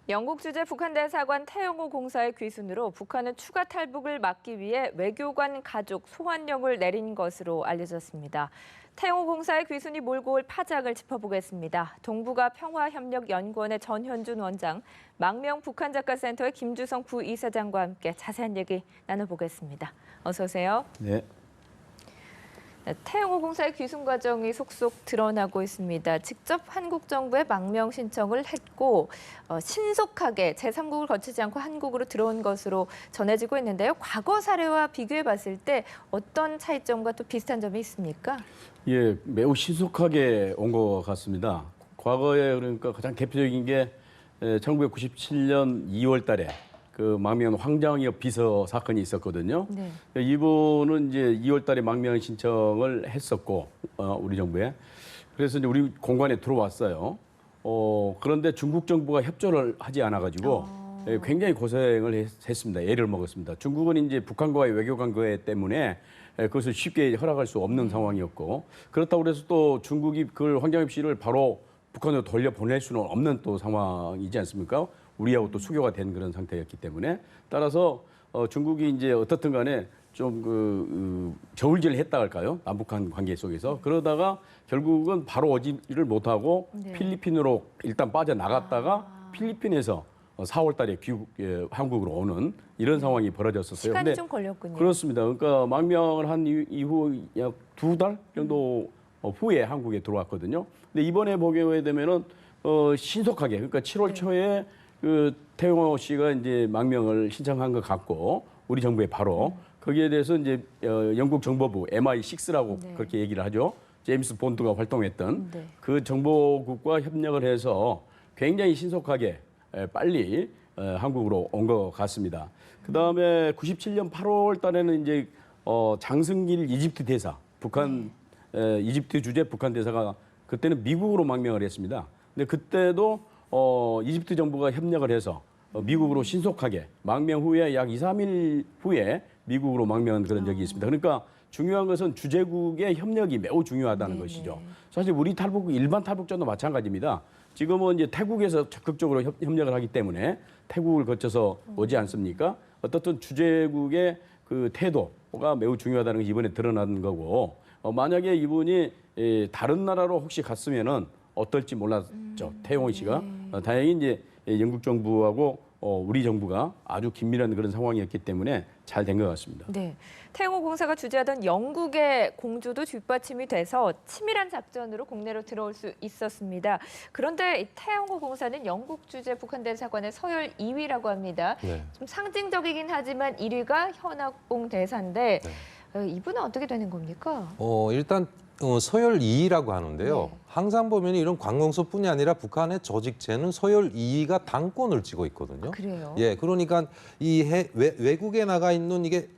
영국 주재 북한 대사관 태영호 공사의 귀순으로 북한은 추가 탈북을 막기 위해 외교관 가족 소환령을 내린 것으로 알려졌습니다. 태영호 공사의 귀순이 몰고 올 파장을 짚어보겠습니다. 동북아 평화협력연구원의 전현준 원장, 망명 북한작가센터의 김주성 부이사장과 함께 자세한 얘기 나눠보겠습니다. 어서 오세요. 네. 태영호 공사의 귀순 과정이 속속 드러나고 있습니다. 직접 한국 정부에 망명 신청을 했고 신속하게 제3국을 거치지 않고 한국으로 들어온 것으로 전해지고 있는데요. 과거 사례와 비교해 봤을 때 어떤 차이점과 또 비슷한 점이 있습니까? 예, 매우 신속하게 온 것 같습니다. 과거에 그러니까 가장 대표적인 게 1997년 2월 달에 그 망명 황장엽 비서 사건이 있었거든요. 네. 이분은 이제 2월 달에 망명 신청을 했었고 우리 정부에 그래서 이제 우리 공관에 들어왔어요. 그런데 중국 정부가 협조를 하지 않아 가지고 굉장히 고생을 했습니다. 애를 먹었습니다. 중국은 이제 북한과의 외교 관계 때문에 그것을 쉽게 허락할 수 없는 상황이었고 그렇다고 그래서 또 중국이 그 황장엽 씨를 바로 북한으로 돌려보낼 수는 없는 또 상황이지 않습니까? 우리하고 또 수교가 된 그런 상태였기 때문에 따라서 중국이 이제 어떻든 간에 좀 저울질을 했다 할까요? 남북한 관계 속에서 그러다가 결국은 바로 오지를 못하고 네. 필리핀으로 일단 빠져나갔다가 필리핀에서 4월 달에 한국으로 오는 이런 상황이 벌어졌었어요. 시간이 근데 좀 걸렸군요. 그렇습니다. 그러니까 망명을 한 이후 약 2달 정도 후에 한국에 들어왔거든요. 근데 이번에 보게 되면은 신속하게 그러니까 7월 초에 그 태영호 씨가 이제 망명을 신청한 것 같고 우리 정부에 바로 거기에 대해서 이제 영국 정보부 MI6라고 네. 그렇게 얘기를 하죠. 제임스 본드가 활동했던 네. 그 정보국과 협력을 해서 굉장히 신속하게 빨리 한국으로 온 것 같습니다. 그 다음에 97년 8월 달에는 이제 장승길 이집트 대사, 북한 이집트 주재 북한 대사가 그때는 미국으로 망명을 했습니다. 근데 그때도 이집트 정부가 협력을 해서 미국으로 신속하게 망명 후에 약 2, 3일 후에 미국으로 망명한 그런 적이 있습니다. 그러니까 중요한 것은 주재국의 협력이 매우 중요하다는 네네. 것이죠. 사실 우리 탈북 일반 탈북자도 마찬가지입니다. 지금은 이제 태국에서 적극적으로 협력을 하기 때문에 태국을 거쳐서 오지 않습니까? 어떻든 주재국의 그 태도가 매우 중요하다는 것이 이번에 드러난 거고 만약에 이분이 다른 나라로 혹시 갔으면은 어떨지 몰랐죠. 태용호 씨가 다행히 이제 영국 정부하고 우리 정부가 아주 긴밀한 그런 상황이었기 때문에 잘 된 것 같습니다. 네, 태영호 공사가 주재하던 영국의 공주도 뒷받침이 돼서 치밀한 작전으로 국내로 들어올 수 있었습니다. 그런데 이 태영호 공사는 영국 주재 북한 대사관의 서열 2위라고 합니다. 네. 좀 상징적이긴 하지만 1위가 현악봉 대사인데 이분은 어떻게 되는 겁니까? 일단 서열 2위라고 하는데요. 네. 항상 보면 이런 관공서뿐이 아니라 북한의 조직체는 서열 2위가 당권을 쥐고 있거든요. 그래요? 예, 그러니까 이 외국에 나가 있는 이게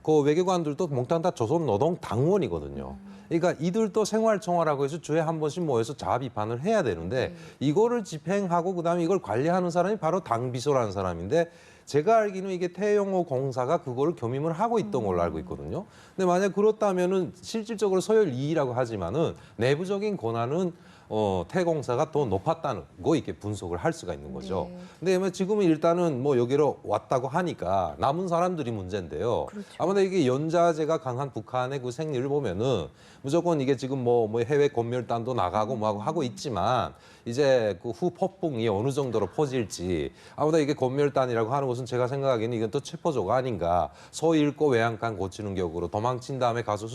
그 외교관들도 몽땅 다 조선노동당원이거든요. 그러니까 이들도 생활총화라고 해서 주에 한 번씩 모여서 자아 비판을 해야 되는데 이거를 집행하고 그다음에 이걸 관리하는 사람이 바로 당비서라는 사람인데 제가 알기는 이게 태영호 공사가 그거를 겸임을 하고 있던 걸로 알고 있거든요. 근데 만약 그렇다면은 실질적으로 서열 2위라고 하지만은 내부적인 권한은 태 공사가 더 높았다는 거 이렇게 분석을 할 수가 있는 거죠. 네. 근데 지금은 일단은 뭐 여기로 왔다고 하니까 남은 사람들이 문제인데요. 그렇죠. 아무래도 이게 연자제가 강한 북한의 그 생리를 보면은 무조건 이게 지금 뭐 해외 검열단도 나가고 뭐 하고 있지만 이제 그 후 폭풍이 어느 정도로 퍼질지 아무래도 이게 검열단이라고 하는 것은 제가 생각하기에는 이건 또 체포조가 아닌가. 소 잃고 외양간 고치는 격으로 도망친 다음에 가서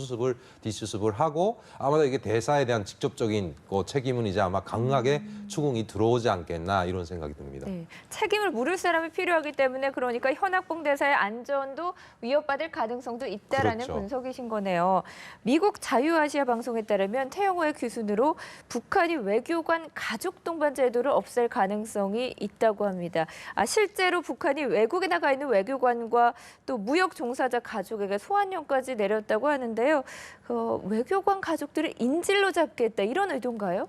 뒷수습을 하고 아무래도 이게 대사에 대한 직접적인 그 책임은 이제 아마 강하게 추궁이 들어오지 않겠나 이런 생각이 듭니다. 네, 책임을 물을 사람이 필요하기 때문에 그러니까 현악봉 대사의 안전도 위협받을 가능성도 있다라는 그렇죠. 분석이신 거네요. 미국 자유아시아 방송에 따르면 태영호의 귀순으로 북한이 외교관 가족 동반 제도를 없앨 가능성이 있다고 합니다. 실제로 북한이 외국에 나가 있는 외교관과 또 무역 종사자 가족에게 소환령까지 내렸다고 하는데요. 외교관 가족들을 인질로 잡겠다 이런 의도인가요?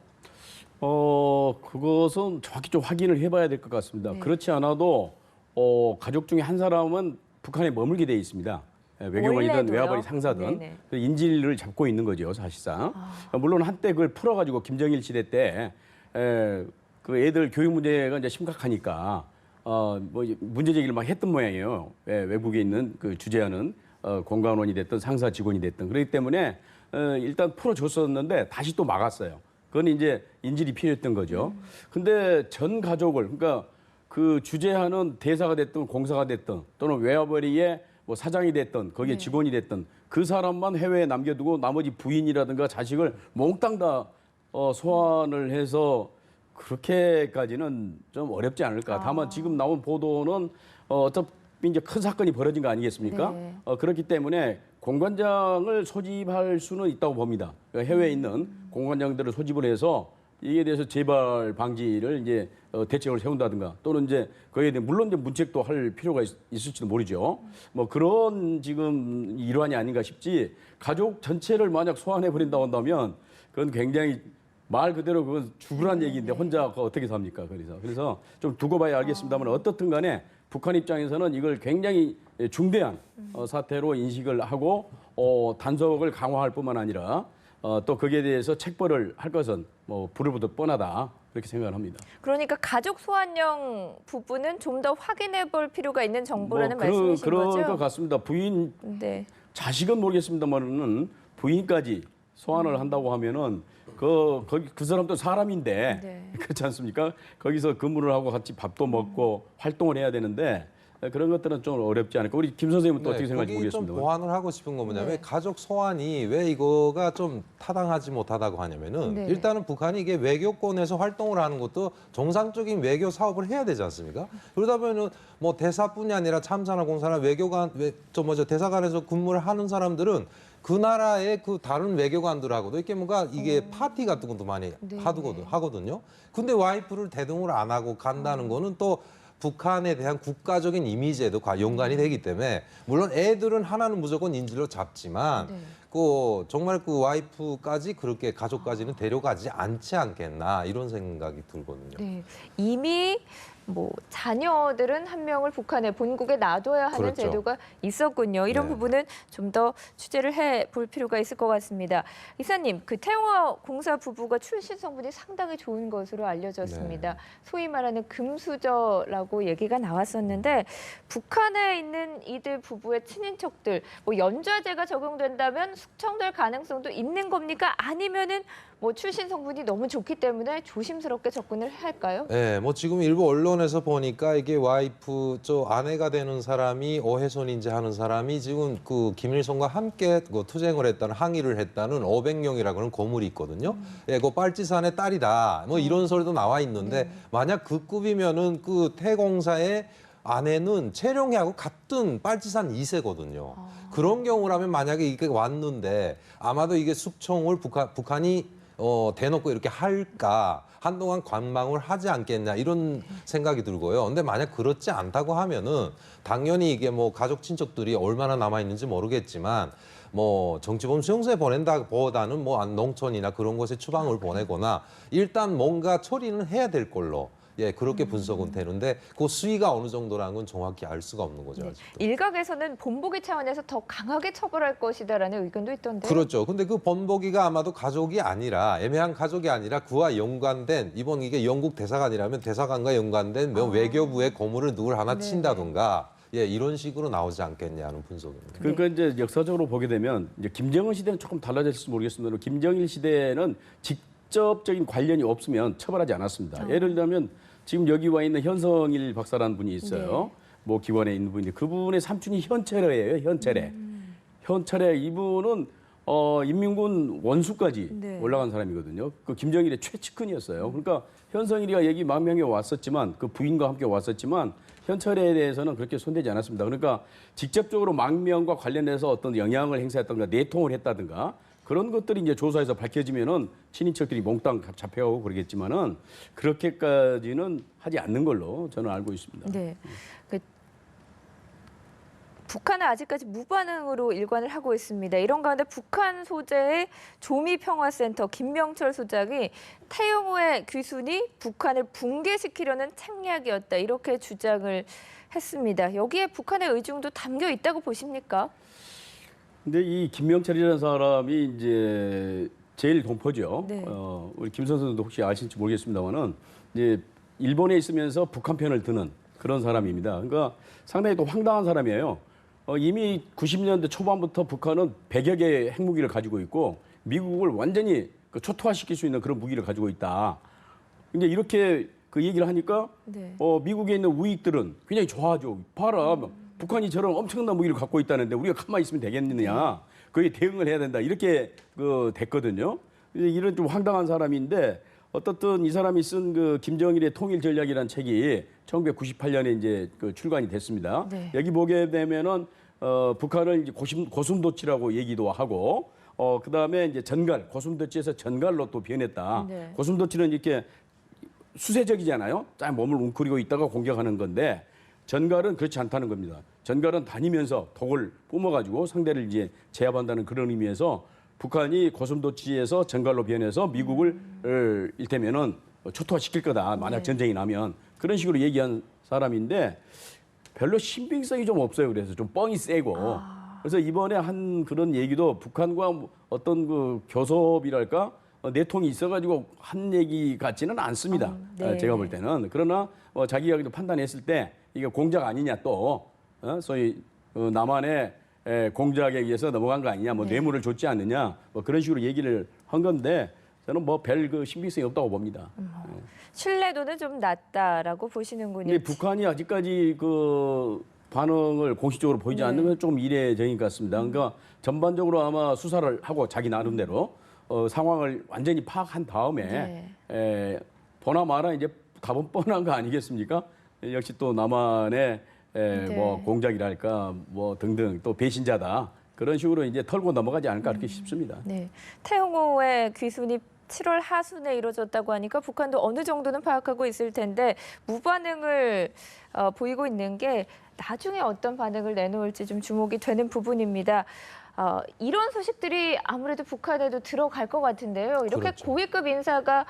그것은 정확히 좀 확인을 해봐야 될 것 같습니다. 네. 그렇지 않아도 가족 중에 한 사람은 북한에 머물게 돼 있습니다. 외교관이든 원래도요? 외화벌이 상사든 네네. 그 인질을 잡고 있는 거죠, 사실상. 물론 한때 그걸 풀어가지고 김정일 시대 때 그 애들 교육 문제가 이제 심각하니까 뭐 문제 제기를 막 했던 모양이에요. 외국에 있는 그 주재하는 공관원이 됐든 상사 직원이 됐든 그렇기 때문에 일단 풀어줬었는데 다시 또 막았어요. 그건 이제 인질이 필요했던 거죠. 근데 전 가족을 그러니까 그 주재하는 대사가 됐든 공사가 됐든 또는 웨어버리의 뭐 사장이 됐든 거기에 직원이 됐든 그 사람만 해외에 남겨두고 나머지 부인이라든가 자식을 몽땅 다 소환을 해서 그렇게까지는 좀 어렵지 않을까. 다만 지금 나온 보도는 어차피 이제 큰 사건이 벌어진 거 아니겠습니까? 네. 그렇기 때문에 공관장을 소집할 수는 있다고 봅니다. 그러니까 해외에 있는 공관장들을 소집을 해서 이에 대해서 재발 방지를 이제 대책을 세운다든가 또는 이제 거기에 대해 물론 이제 문책도 할 필요가 있을지도 모르죠. 뭐 그런 지금 일환이 아닌가 싶지. 가족 전체를 만약 소환해 버린다고 한다면 그건 굉장히 말 그대로 그건 죽으란 얘기인데 혼자 그거 어떻게 삽니까? 그래서 좀 두고 봐야 알겠습니다만 어떻든 간에 북한 입장에서는 이걸 굉장히 중대한 사태로 인식을 하고 단속을 강화할 뿐만 아니라 또 거기에 대해서 책벌을 할 것은 뭐 불을 보듯 뻔하다 그렇게 생각을 합니다. 그러니까 가족 소환령 부분은 좀 더 확인해 볼 필요가 있는 정보라는 말씀이신 그럴 거죠? 것 같습니다. 부인 네. 자식은 모르겠습니다만은 부인까지 소환을 한다고 하면은 그 사람도 사람인데 네. 그렇지 않습니까? 거기서 근무를 하고 같이 밥도 먹고 활동을 해야 되는데 그런 것들은 좀 어렵지 않을까. 우리 김 선생님은 또 어떻게 생각하는지 거기 좀 모르겠습니다. 보완을 하고 싶은 건 뭐냐면 네. 가족 소환이 왜 이거가 좀 타당하지 못하다고 하냐면은 네. 일단은 북한이 이게 외교권에서 활동을 하는 것도 정상적인 외교 사업을 해야 되지 않습니까? 그러다 보면은 뭐 대사뿐이 아니라 참사나 공사나 외교관, 대사관에서 근무를 하는 사람들은 그 나라의 그 다른 외교관들하고도 이렇게 뭔가 이게 파티 같은 것도 많이 네. 하거든요. 근데 와이프를 대동을 안 하고 간다는 거는 또 북한에 대한 국가적인 이미지에도 연관이 되기 때문에 물론 애들은 하나는 무조건 인질로 잡지만 네. 정말 그 와이프까지 그렇게 가족까지는 데려가지 않지 않겠나 이런 생각이 들거든요. 네. 이미 뭐 자녀들은 한 명을 북한의 본국에 놔둬야 하는 그렇죠. 제도가 있었군요. 이런 네. 부분은 좀 더 취재를 해볼 필요가 있을 것 같습니다. 이사님, 그 태영호 공사 부부가 출신 성분이 상당히 좋은 것으로 알려졌습니다. 네. 소위 말하는 금수저라고 얘기가 나왔었는데 북한에 있는 이들 부부의 친인척들, 뭐 연좌제가 적용된다면 숙청될 가능성도 있는 겁니까? 아니면은 뭐 출신 성분이 너무 좋기 때문에 조심스럽게 접근을 할까요? 네, 뭐 지금 일부 언론에서 보니까 이게 와이프 아내가 되는 사람이 어혜선인지 하는 사람이 지금 그 김일성과 함께 그 투쟁을 했다는 항의를 했다는 어백령이라고 하는 고물이 있거든요. 예, 그 빨치산의 딸이다. 뭐 이런 소리도 나와 있는데 만약 그 급이면은 그 태공사의 아내는 채룡이하고 같은 빨치산 2세거든요. 그런 경우라면 만약에 이게 왔는데 아마도 이게 숙청을 북한이 대놓고 이렇게 할까 한동안 관망을 하지 않겠냐 이런 생각이 들고요. 근데 만약 그렇지 않다고 하면은 당연히 이게 뭐 가족 친척들이 얼마나 남아 있는지 모르겠지만 뭐 정치범 수용소에 보낸다보다는 뭐 농촌이나 그런 곳에 추방을 보내거나 일단 뭔가 처리는 해야 될 걸로. 예, 그렇게 분석은 되는데 그 수위가 어느 정도라는 건 정확히 알 수가 없는 거죠. 네. 아직도. 일각에서는 본보기 차원에서 더 강하게 처벌할 것이다라는 의견도 있던데요. 그렇죠. 근데 그 본보기가 아마도 가족이 아니라 애매한 가족이 아니라 그와 연관된 이번 이게 영국 대사관이라면 대사관과 연관된 외교부의 고문을 누굴 하나 네. 친다든가 예, 이런 식으로 나오지 않겠냐는 분석입니다. 그러니까 이제 역사적으로 보게 되면 이제 김정은 시대는 조금 달라졌을지 모르겠습니다. 김정일 시대는 직접적인 관련이 없으면 처벌하지 않았습니다. 예를 들면 지금 여기 와 있는 현성일 박사라는 분이 있어요. 뭐 기관에 있는 분인데 그분의 삼촌이 현철애예요. 현철애. 현철애 이분은 인민군 원수까지 네. 올라간 사람이거든요. 그 김정일의 최측근이었어요. 그러니까 현성일이가 여기 망명에 왔었지만 그 부인과 함께 왔었지만 현철애에 대해서는 그렇게 손대지 않았습니다. 그러니까 직접적으로 망명과 관련해서 어떤 영향을 행사했던가 내통을 했다든가 그런 것들이 이제 조사에서 밝혀지면은 친인척들이 몽땅 잡혀가고 그러겠지만은 그렇게까지는 하지 않는 걸로 저는 알고 있습니다. 네. 북한은 아직까지 무반응으로 일관을 하고 있습니다. 이런 가운데 북한 소재의 조미평화센터 김명철 소장이 태영호의 귀순이 북한을 붕괴시키려는 책략이었다 이렇게 주장을 했습니다. 여기에 북한의 의중도 담겨 있다고 보십니까? 근데 이 김명철이라는 사람이 이제 제일 동포죠. 네. 우리 김 선생도 혹시 아실지 모르겠습니다만은 이제 일본에 있으면서 북한 편을 드는 그런 사람입니다. 그러니까 상당히 또 황당한 사람이에요. 이미 90년대 초반부터 북한은 100여 개의 핵무기를 가지고 있고 미국을 완전히 초토화시킬 수 있는 그런 무기를 가지고 있다. 이제 이렇게 그 얘기를 하니까 네. 미국에 있는 우익들은 굉장히 좋아하죠. 봐라, 북한이 저런 엄청난 무기를 갖고 있다는데 우리가 가만히 있으면 되겠느냐. 거기에 대응을 해야 된다. 이렇게 됐거든요. 이런 좀 황당한 사람인데 어떻든 이 사람이 쓴 그 김정일의 통일 전략이라는 책이 1998년에 이제 출간이 됐습니다. 네. 여기 보게 되면은 북한을 이제 고슴도치라고 얘기도 하고 그다음에 이제 전갈, 고슴도치에서 전갈로 또 변했다. 네. 고슴도치는 이렇게 수세적이잖아요. 딱 몸을 웅크리고 있다가 공격하는 건데 전갈은 그렇지 않다는 겁니다. 전갈은 다니면서 독을 뿜어가지고 상대를 이제 제압한다는 그런 의미에서 북한이 고슴도치에서 전갈로 변해서 미국을 일테면은 초토화시킬 거다. 만약 네. 전쟁이 나면 그런 식으로 얘기한 사람인데 별로 신빙성이 좀 없어요. 그래서 좀 뻥이 세고. 그래서 이번에 한 그런 얘기도 북한과 어떤 그 교섭이랄까 내통이 있어가지고 한 얘기 같지는 않습니다. 네. 제가 볼 때는. 그러나 자기가 판단했을 때 이게 공작 아니냐 또 소위 남한의 공작에 의해서 넘어간 거 아니냐, 뭐 네. 뇌물을 줬지 않느냐, 뭐 그런 식으로 얘기를 한 건데 저는 뭐 별 그 신빙성이 없다고 봅니다. 신뢰도는 좀 낮다라고 보시는군요. 근데 북한이 아직까지 그 반응을 공식적으로 보이지 않는 건 좀 이례적인 것 같습니다. 그러니까 전반적으로 아마 수사를 하고 자기 나름대로 상황을 완전히 파악한 다음에 보나 마나 이제 답은 뻔한 거 아니겠습니까? 역시 또 남한의 뭐 공작이랄까 뭐 등등 또 배신자다 그런 식으로 이제 털고 넘어가지 않을까 그렇게 싶습니다. 네. 태영호의 귀순이 7월 하순에 이루어졌다고 하니까 북한도 어느 정도는 파악하고 있을 텐데 무반응을 보이고 있는 게 나중에 어떤 반응을 내놓을지 좀 주목이 되는 부분입니다. 이런 소식들이 아무래도 북한에도 들어갈 것 같은데요. 이렇게 그렇죠. 고위급 인사가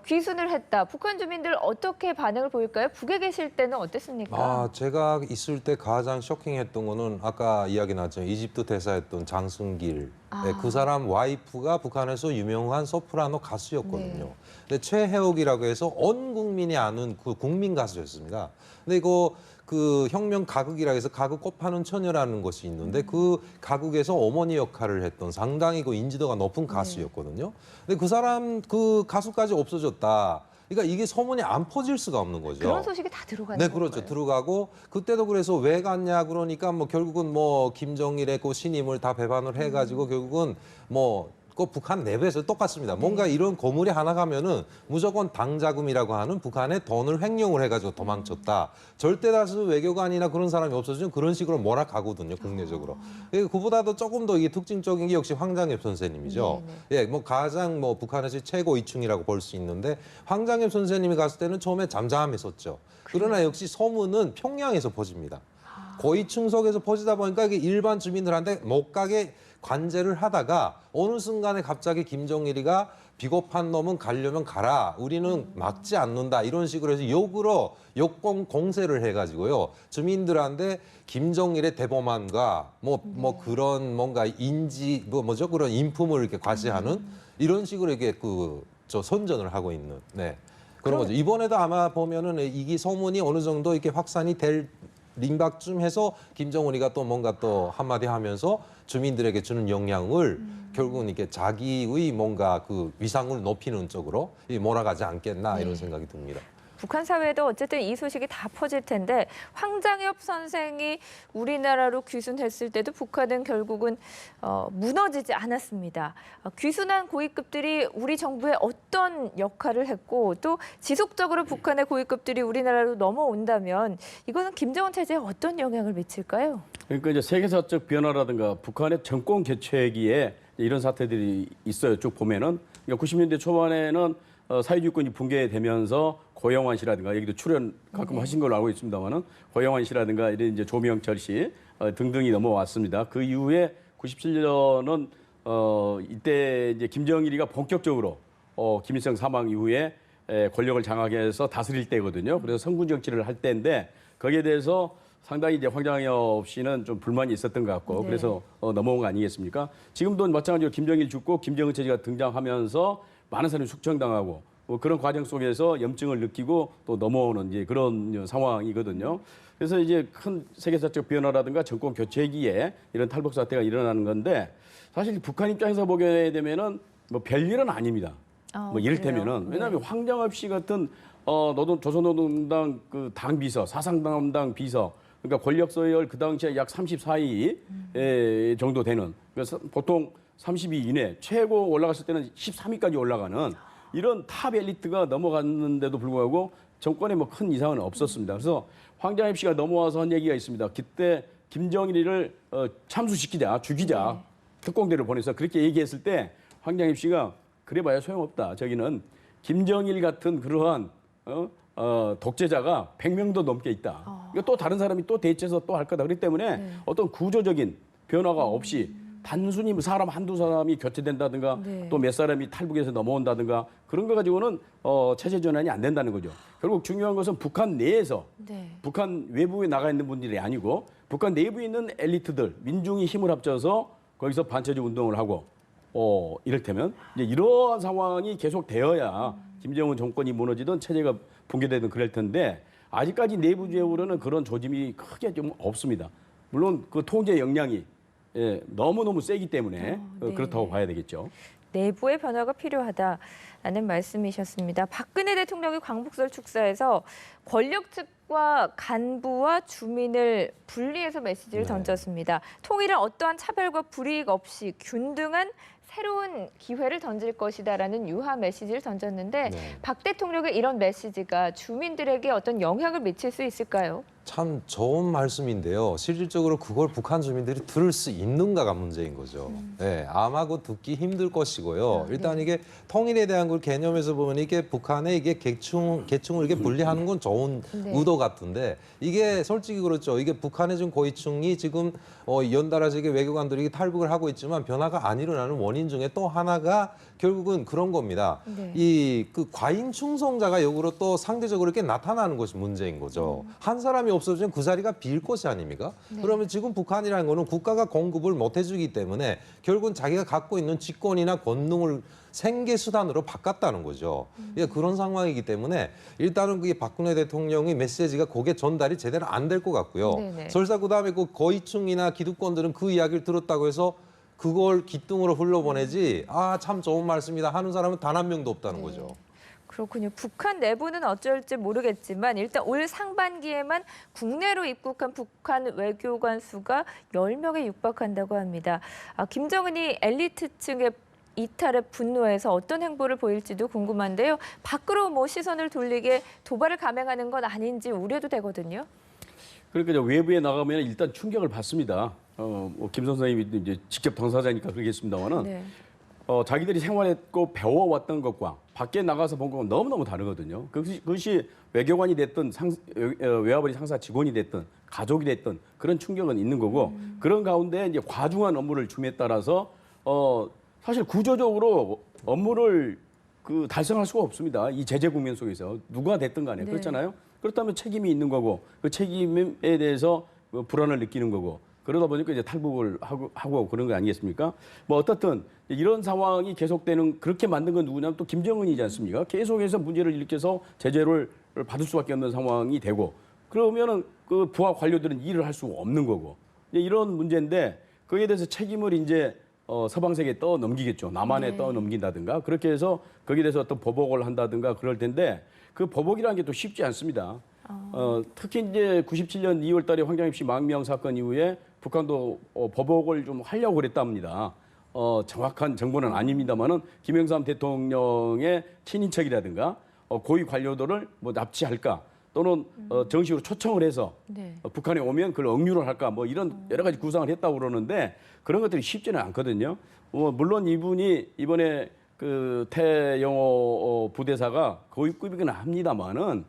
귀순을 했다. 북한 주민들 어떻게 반응을 보일까요? 북에 계실 때는 어땠습니까? 제가 있을 때 가장 쇼킹했던 거는 아까 이야기 나왔죠. 이집트 대사였던 장승길. 네, 그 사람 와이프가 북한에서 유명한 소프라노 가수였거든요. 네. 근데 최혜옥이라고 해서 온 국민이 아는 그 국민 가수였습니다. 근데 이거 그 혁명 가극이라 해서 가극 꽃파는 처녀라는 것이 있는데 그 가극에서 어머니 역할을 했던 상당히 그 인지도가 높은 가수였거든요. 근데 그 사람 그 가수까지 없어졌다. 그러니까 이게 소문이 안 퍼질 수가 없는 거죠. 그런 소식이 다 들어가는 네, 건가요? 그렇죠. 들어가고 그때도 그래서 왜 갔냐 그러니까 뭐 결국은 뭐 김정일의 그 신임을 다 배반을 해가지고 결국은 뭐 그 북한 내부에서 똑같습니다. 뭔가 이런 고물이 하나 가면은 무조건 당자금이라고 하는 북한의 돈을 횡령을 해가지고 도망쳤다. 절대 다수 외교관이나 그런 사람이 없어지면 그런 식으로 몰아가거든요, 국내적으로. 그보다도 조금 더 이게 특징적인 게 역시 황장엽 선생님이죠. 예, 뭐 가장 뭐 북한에서 최고 이충이라고 볼 수 있는데 황장엽 선생님이 갔을 때는 처음에 잠잠했었죠. 그러나 역시 소문은 평양에서 퍼집니다. 고위층속에서 퍼지다 보니까 이게 일반 주민들한테 못 가게 관제를 하다가 어느 순간에 갑자기 김정일이가 비겁한 놈은 가려면 가라. 우리는 막지 않는다. 이런 식으로 해서 욕으로 욕공 공세를 해가지고요. 주민들한테 김정일의 대범함과 뭐 그런 뭔가 뭐죠? 그런 인품을 이렇게 과시하는 이런 식으로 이렇게 저 선전을 하고 있는 그런 거죠. 이번에도 아마 보면은 이게 소문이 어느 정도 이렇게 확산이 될 링박쯤 해서 김정은이가 또 뭔가 또 한마디 하면서 주민들에게 주는 영향을 결국은 이렇게 자기의 뭔가 그 위상을 높이는 쪽으로 몰아가지 않겠나 이런 생각이 듭니다. 북한 사회에도 어쨌든 이 소식이 다 퍼질 텐데 황장엽 선생이 우리나라로 귀순했을 때도 북한은 결국은 무너지지 않았습니다. 귀순한 고위급들이 우리 정부에 어떤 역할을 했고 또 지속적으로 북한의 고위급들이 우리나라로 넘어온다면 이거는 김정은 체제에 어떤 영향을 미칠까요? 그러니까 이제 세계사적 변화라든가 북한의 정권 개최기에 이런 사태들이 있어요. 쭉 보면은 90년대 초반에는 사회주의권이 붕괴되면서 고영환 씨라든가 여기도 출연 가끔 하신 걸로 알고 있습니다만은 고영환 씨라든가 이런 이제 조명철 씨 등등이 넘어왔습니다. 그 이후에 97년은 이때 이제 김정일이가 본격적으로 김일성 사망 이후에 권력을 장악해서 다스릴 때거든요. 그래서 성군 정치를 할 때인데 거기에 대해서 상당히 이제 황장엽 씨는 좀 불만이 있었던 것 같고 그래서 넘어온 거 아니겠습니까? 지금도 마찬가지로 김정일 죽고 김정은 체제가 등장하면서 많은 사람이 숙청당하고 뭐 그런 과정 속에서 염증을 느끼고 또 넘어오는 이제 그런 상황이거든요. 그래서 이제 큰 세계사적 변화라든가 정권 교체기에 이런 탈북 사태가 일어나는 건데 사실 북한 입장에서 보게 되면은 뭐 별일은 아닙니다. 뭐 이를테면은 왜냐하면 황정엽 씨 같은 조선노동당 그 당 비서, 사상담당 비서, 그러니까 권력 서열 그 당시에 약 34위 정도 되는, 그래서 보통 32위 이내, 최고 올라갔을 때는 13위까지 올라가는 이런 탑 엘리트가 넘어갔는데도 불구하고 정권에 뭐 큰 이상은 없었습니다. 그래서 황정엽 씨가 넘어와서 한 얘기가 있습니다. 그때 김정일을 참수시키자, 죽이자, 특공대를 보내서 그렇게 얘기했을 때 황정엽 씨가 그래봐야 소용없다. 저기는 김정일 같은 그러한 독재자가 100명도 넘게 있다. 이거 또 다른 사람이 또 대체해서 또 할 거다. 그렇기 때문에 어떤 구조적인 변화가 없이 단순히 사람 한두 사람이 교체된다든가 또 몇 사람이 탈북해서 넘어온다든가 그런 거 가지고는 체제 전환이 안 된다는 거죠. 결국 중요한 것은 북한 내에서 북한 외부에 나가 있는 분들이 아니고 북한 내부에 있는 엘리트들, 민중이 힘을 합쳐서 거기서 반체제 운동을 하고 이를테면 이제 이러한 상황이 계속 되어야 김정은 정권이 무너지든 체제가 붕괴되든 그럴 텐데 아직까지 내부적으로는 그런 조짐이 크게 좀 없습니다. 물론 그 통제 역량이 너무너무 세기 때문에 그렇다고 봐야 되겠죠. 내부의 변화가 필요하다라는 말씀이셨습니다. 박근혜 대통령이 광복절 축사에서 권력 측과 간부와 주민을 분리해서 메시지를 던졌습니다. 통일은 어떠한 차별과 불이익 없이 균등한 새로운 기회를 던질 것이다라는 유화 메시지를 던졌는데 박 대통령의 이런 메시지가 주민들에게 어떤 영향을 미칠 수 있을까요? 참 좋은 말씀인데요. 실질적으로 그걸 북한 주민들이 들을 수 있는가가 문제인 거죠. 네, 아마 그 듣기 힘들 것이고요. 일단 이게 통일에 대한 걸 개념에서 보면 이게 북한의 이게 계층을 이렇게 분리하는 건 좋은 의도 같은데 이게 솔직히 그렇죠. 이게 북한의 지금 고위층이 지금 연달아서 외교관들이 탈북을 하고 있지만 변화가 안 일어나는 원인 중에 또 하나가 결국은 그런 겁니다. 이 그 과잉 충성자가 역으로 또 상대적으로 이렇게 나타나는 것이 문제인 거죠. 한 사람이 없어지면 그 자리가 비일 것이 아닙니까? 그러면 지금 북한이라는 거는 국가가 공급을 못 해주기 때문에 결국은 자기가 갖고 있는 직권이나 권능을 생계 수단으로 바꿨다는 거죠. 예, 그런 상황이기 때문에 일단은 그게 박근혜 대통령의 메시지가 그게 전달이 제대로 안 될 것 같고요. 설사 그다음에 그 고위층이나 기득권들은 그 이야기를 들었다고 해서 그걸 기뚱으로 흘러보내지 참 좋은 말씀이다 하는 사람은 단 한 명도 없다는 거죠. 그렇군요. 북한 내부는 어쩔지 모르겠지만 일단 올 상반기에만 국내로 입국한 북한 외교관 수가 10명에 육박한다고 합니다. 김정은이 엘리트층의 이탈에 분노해서 어떤 행보를 보일지도 궁금한데요. 밖으로 시선을 돌리게 도발을 감행하는 건 아닌지 우려도 되거든요. 그러니까 외부에 나가면 일단 충격을 받습니다. 김 선생님이 이제 직접 당사자니까 그러겠습니다만은 자기들이 생활했고 배워왔던 것과 밖에 나가서 본 것과 너무너무 다르거든요. 그것이 외교관이 됐든 외화벌이 상사 직원이 됐든 가족이 됐든 그런 충격은 있는 거고 그런 가운데 이제 과중한 업무를 줌에 따라서 사실 구조적으로 업무를 달성할 수가 없습니다. 이 제재 국면 속에서 누가 됐든 간에 그렇잖아요. 그렇다면 책임이 있는 거고 그 책임에 대해서 불안을 느끼는 거고 그러다 보니까 이제 탈북을 하고 그런 거 아니겠습니까? 뭐 어떻든 이런 상황이 계속되는 그렇게 만든 건 누구냐면 또 김정은이지 않습니까? 계속해서 문제를 일으켜서 제재를 받을 수밖에 없는 상황이 되고 그러면은 그 부하 관료들은 일을 할 수 없는 거고 이런 문제인데 거기에 대해서 책임을 이제 서방 세계에 떠넘기겠죠. 남한에 떠넘긴다든가 그렇게 해서 거기에 대해서 어떤 보복을 한다든가 그럴 텐데 그 보복이라는 게 또 쉽지 않습니다. 특히 이제 97년 2월 달에 황정엽 씨 망명 사건 이후에 북한도 보복을 좀 하려고 그랬답니다. 정확한 정보는 아닙니다만은 김영삼 대통령의 친인척이라든가 고위 관료들을 납치할까 또는 정식으로 초청을 해서 북한에 오면 그걸 억류를 할까 이런 여러 가지 구상을 했다고 그러는데 그런 것들이 쉽지는 않거든요. 물론 이분이 이번에 그 태영호 부대사가 고위급이긴 합니다만은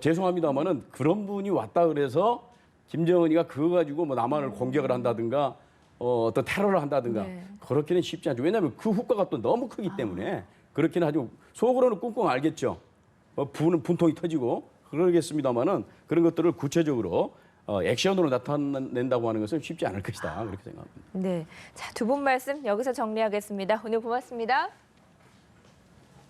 죄송합니다만은 그런 분이 왔다 그래서 김정은이가 그거 가지고 남한을 공격을 한다든가 어떤 테러를 한다든가 그렇게는 쉽지 않죠. 왜냐하면 그 후과가 또 너무 크기 때문에 그렇게는 하죠. 속으로는 꿍꿍 알겠죠. 분통이 터지고 그러겠습니다만은 그런 것들을 구체적으로 액션으로 나타낸다고 하는 것은 쉽지 않을 것이다. 그렇게 생각합니다. 네, 자, 두 분 말씀 여기서 정리하겠습니다. 오늘 고맙습니다.